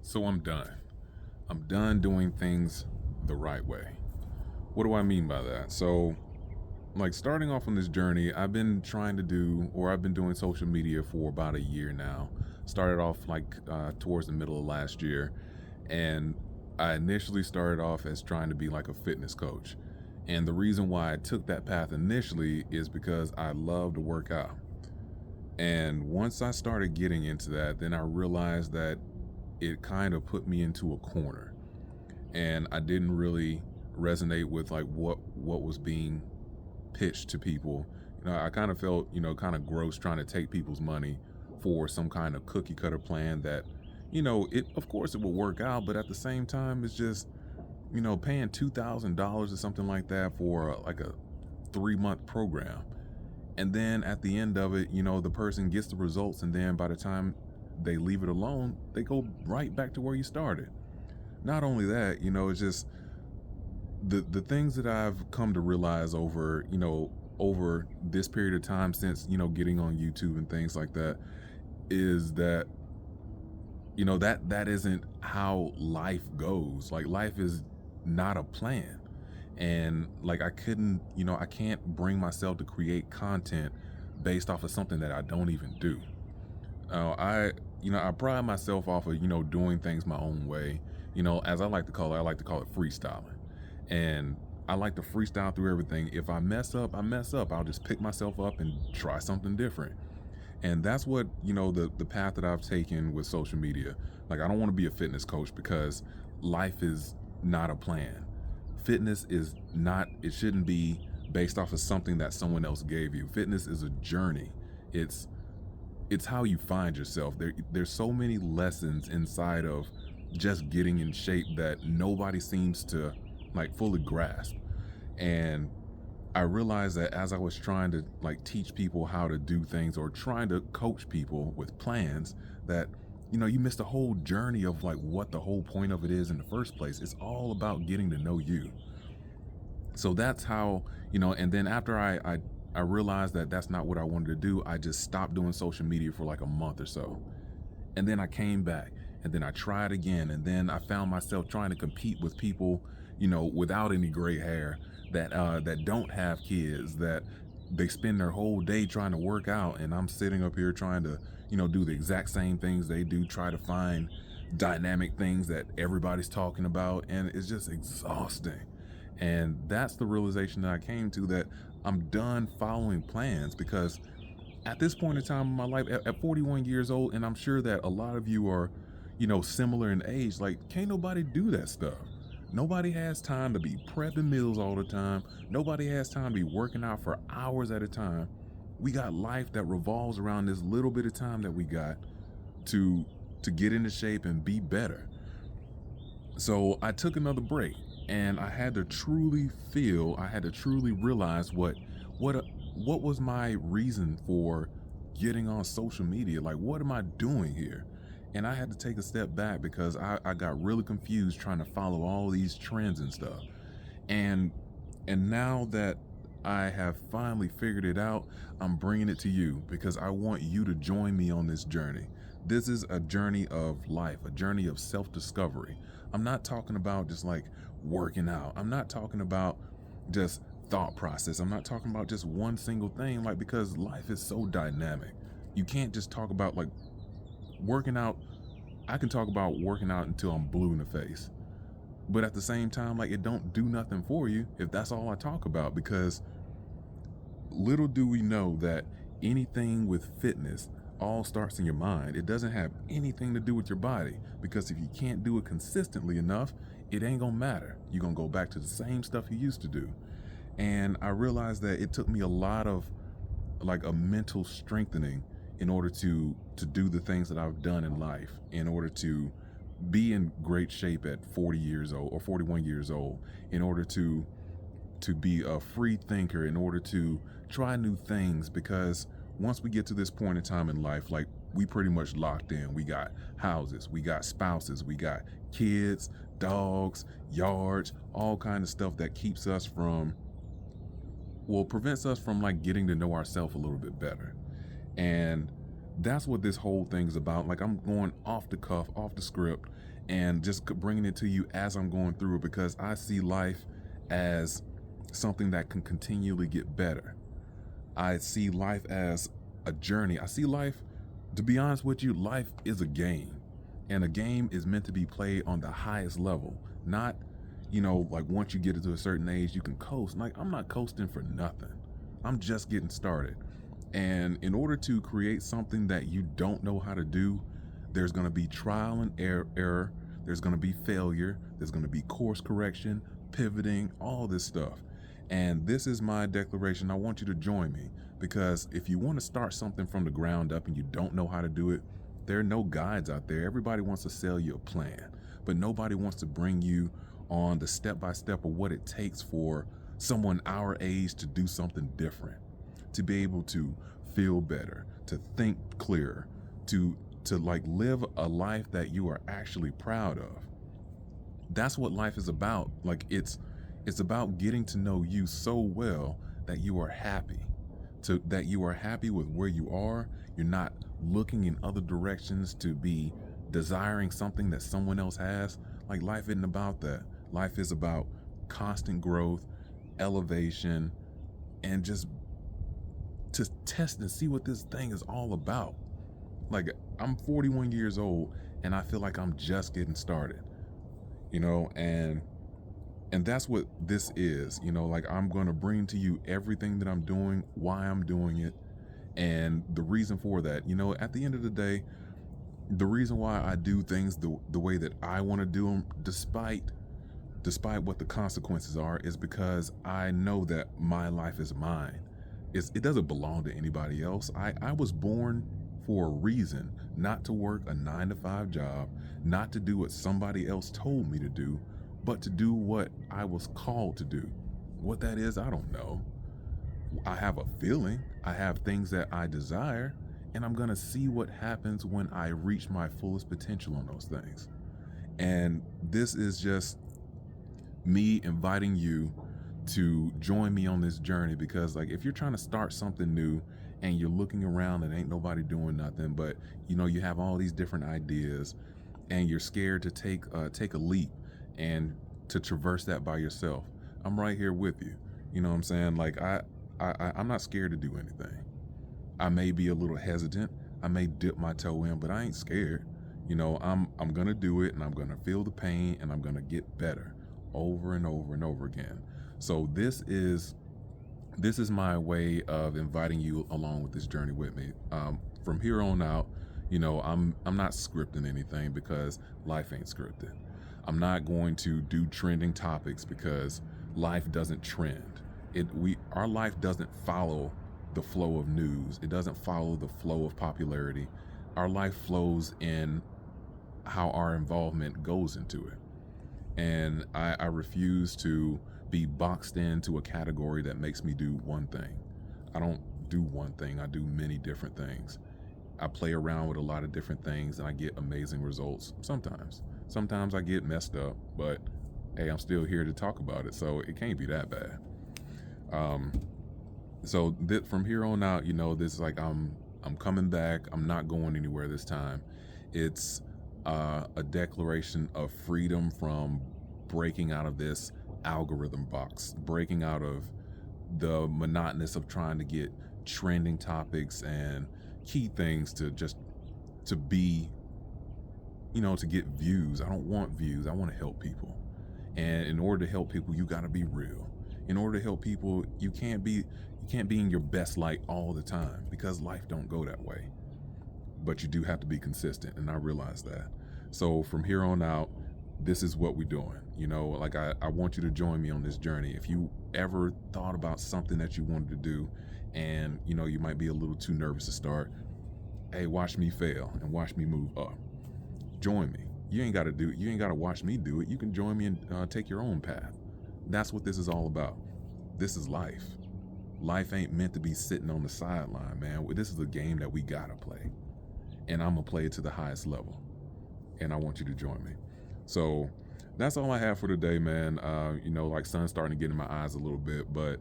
So I'm done. I'm done doing things the right way. What do I mean by that? So, like starting off on this journey, I've been trying to do, or I've been doing social media for about a year now. Started off towards the middle of last year, and I initially started off as trying to be like a fitness coach. And the reason why I took that path initially is because I love to work out. And once I started getting into that, then I realized that it kind of put me into a corner, and I didn't really resonate with like what was being pitched to people. I kind of felt, kind of gross trying to take people's money for some kind of cookie cutter plan that, it of course it will work out, but at the same time it's just, paying $2,000 or something like that for like a 3 month program. And then at the end of it, the person gets the results, and then by the time they leave it alone, they go right back to where you started. Not only that, it's just the things that I've come to realize over this period of time since, getting on YouTube and things like that, is that that isn't how life goes. Like, life is not a plan. And like, I can't bring myself to create content based off of something that I don't even do. I pride myself off of, doing things my own way. As I like to call it freestyling. And I like to freestyle through everything. If I mess up, I mess up. I'll just pick myself up and try something different. And that's what, the path that I've taken with social media. Like, I don't want to be a fitness coach because life is not a plan. Fitness is not, it shouldn't be based off of something that someone else gave you. Fitness is a journey. It's how you find yourself. There's so many lessons inside of just getting in shape that nobody seems to like fully grasp. And I realized that as I was trying to like teach people how to do things, or trying to coach people with plans, that you missed the whole journey of like what the whole point of it is in the first place. It's all about getting to know you. So that's how, and then after I realized that that's not what I wanted to do, I just stopped doing social media for like a month or so. And then I came back, and then I tried again, and then I found myself trying to compete with people, without any gray hair, that don't have kids, that they spend their whole day trying to work out, and I'm sitting up here trying to, do the exact same things they do, try to find dynamic things that everybody's talking about, and it's just exhausting. And that's the realization that I came to, that I'm done following plans, because at this point in time in my life, at 41 years old, and I'm sure that a lot of you are, similar in age, like, can't nobody do that stuff. Nobody has time to be prepping meals all the time. Nobody has time to be working out for hours at a time. We got life that revolves around this little bit of time that we got to get into shape and be better. So I took another break, and I had to truly realize what was my reason for getting on social media. Like, what am I doing here? And I had to take a step back, because I got really confused trying to follow all these trends and stuff. And now that I have finally figured it out, I'm bringing it to you because I want you to join me on this journey. This is a journey of life, a journey of self-discovery. I'm not talking about just like working out. I'm not talking about just thought process. I'm not talking about just one single thing, like, because life is so dynamic. You can't just talk about like working out. I can talk about working out until I'm blue in the face. But at the same time, like, it don't do nothing for you if that's all I talk about, because little do we know that anything with fitness all starts in your mind. It doesn't have anything to do with your body, because if you can't do it consistently enough, it ain't gonna matter. You're gonna go back to the same stuff you used to do. And I realized that it took me a lot of like a mental strengthening in order to do the things that I've done in life, in order to be in great shape at 40 years old or 41 years old, in order to be a free thinker, in order to try new things. Because once we get to this point in time in life, like, we pretty much locked in. We got houses, we got spouses, we got kids, dogs, yards, all kind of stuff that keeps us from, well, prevents us from like getting to know ourselves a little bit better. And that's what this whole thing's about. Like, I'm going off the cuff, off the script, and just bringing it to you as I'm going through it, because I see life as something that can continually get better. I see life as a journey. I see life, to be honest with you, life is a game. And a game is meant to be played on the highest level. Not, like once you get to a certain age, you can coast. Like, I'm not coasting for nothing. I'm just getting started. And in order to create something that you don't know how to do, there's going to be trial and error. There's going to be failure. There's going to be course correction, pivoting, all this stuff. And this is my declaration. I want you to join me, because if you want to start something from the ground up and you don't know how to do it, there are no guides out there. Everybody wants to sell you a plan, but nobody wants to bring you on the step-by-step of what it takes for someone our age to do something different, to be able to feel better, to think clearer, to like live a life that you are actually proud of. That's what life is about. Like, it's about getting to know you so well that you are happy, that you are happy with where you are. You're not looking in other directions to be desiring something that someone else has. Like, life isn't about that. Life is about constant growth, elevation, and just to test and see what this thing is all about. Like, I'm 41 years old and I feel like I'm just getting started, and that's what this is. Like, I'm going to bring to you everything that I'm doing, why I'm doing it, and the reason for that. At the end of the day, the reason why I do things the way that I want to do them, despite what the consequences are, is because I know that my life is mine. It doesn't belong to anybody else. I was born for a reason, not to work a 9-to-5 job, not to do what somebody else told me to do, but to do what I was called to do. What that is, I don't know. I have a feeling, I have things that I desire, and I'm gonna see what happens when I reach my fullest potential on those things. And this is just me inviting you to join me on this journey, because, like, if you're trying to start something new and you're looking around and ain't nobody doing nothing, but you have all these different ideas and you're scared to take a leap and to traverse that by yourself, I'm right here with you. You know what I'm saying? Like, I'm not scared to do anything. I may be a little hesitant, I may dip my toe in, but I ain't scared. I'm gonna do it, and I'm gonna feel the pain, and I'm gonna get better over and over and over again. So this is my way of inviting you along with this journey with me. From here on out, I'm not scripting anything, because life ain't scripted. I'm not going to do trending topics, because life doesn't trend. Our life doesn't follow the flow of news. It doesn't follow the flow of popularity. Our life flows in how our involvement goes into it. And I refuse to be boxed into a category that makes me do one thing. I don't do one thing. I do many different things. I play around with a lot of different things, and I get amazing results sometimes. Sometimes I get messed up, but hey, I'm still here to talk about it, so it can't be that bad. So from here on out, this is like, I'm coming back. I'm not going anywhere this time. It's a declaration of freedom from breaking out of this algorithm box, breaking out of the monotonous of trying to get trending topics and key things to be, to get views. I don't want views. I want to help people. And in order to help people, you got to be real. In order to help people, you can't be in your best light all the time, because life don't go that way. But you do have to be consistent, and I realize that. So from here on out, this is what we're doing. Like, I want you to join me on this journey. If you ever thought about something that you wanted to do, and you might be a little too nervous to start, hey, watch me fail and watch me move up. Join me. You ain't got to watch me do it. You can join me and take your own path. That's what this is all about. This is life. Life ain't meant to be sitting on the sideline, man. This is a game that we gotta play, and I'm gonna play it to the highest level, and I want you to join me. So that's all I have for today, man. Like, sun's starting to get in my eyes a little bit, but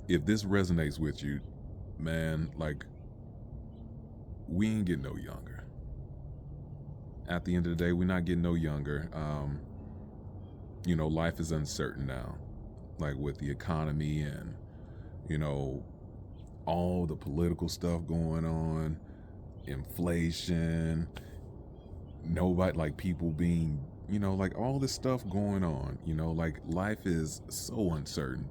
if this resonates with you, man, like, we ain't getting no younger. at the end of the day, we're not getting no younger. Life is uncertain now, like with the economy and, you know, all the political stuff going on, inflation, nobody, like people being, like all this stuff going on, like life is so uncertain.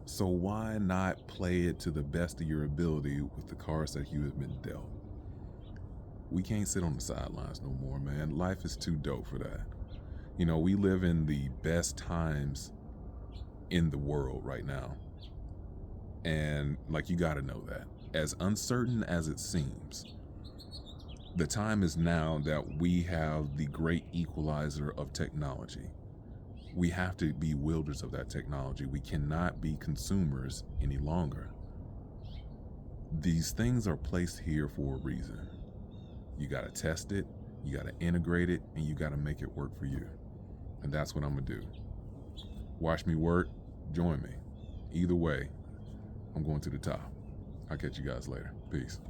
So why not play it to the best of your ability with the cards that you have been dealt? We can't sit on the sidelines no more, man. Life is too dope for that. We live in the best times in the world right now. And like, you gotta know that. As uncertain as it seems, the time is now that we have the great equalizer of technology. We have to be wielders of that technology. We cannot be consumers any longer. These things are placed here for a reason. You gotta test it, you gotta integrate it, and you gotta make it work for you. And that's what I'm gonna do. Watch me work, join me. Either way, I'm going to the top. I'll catch you guys later. Peace.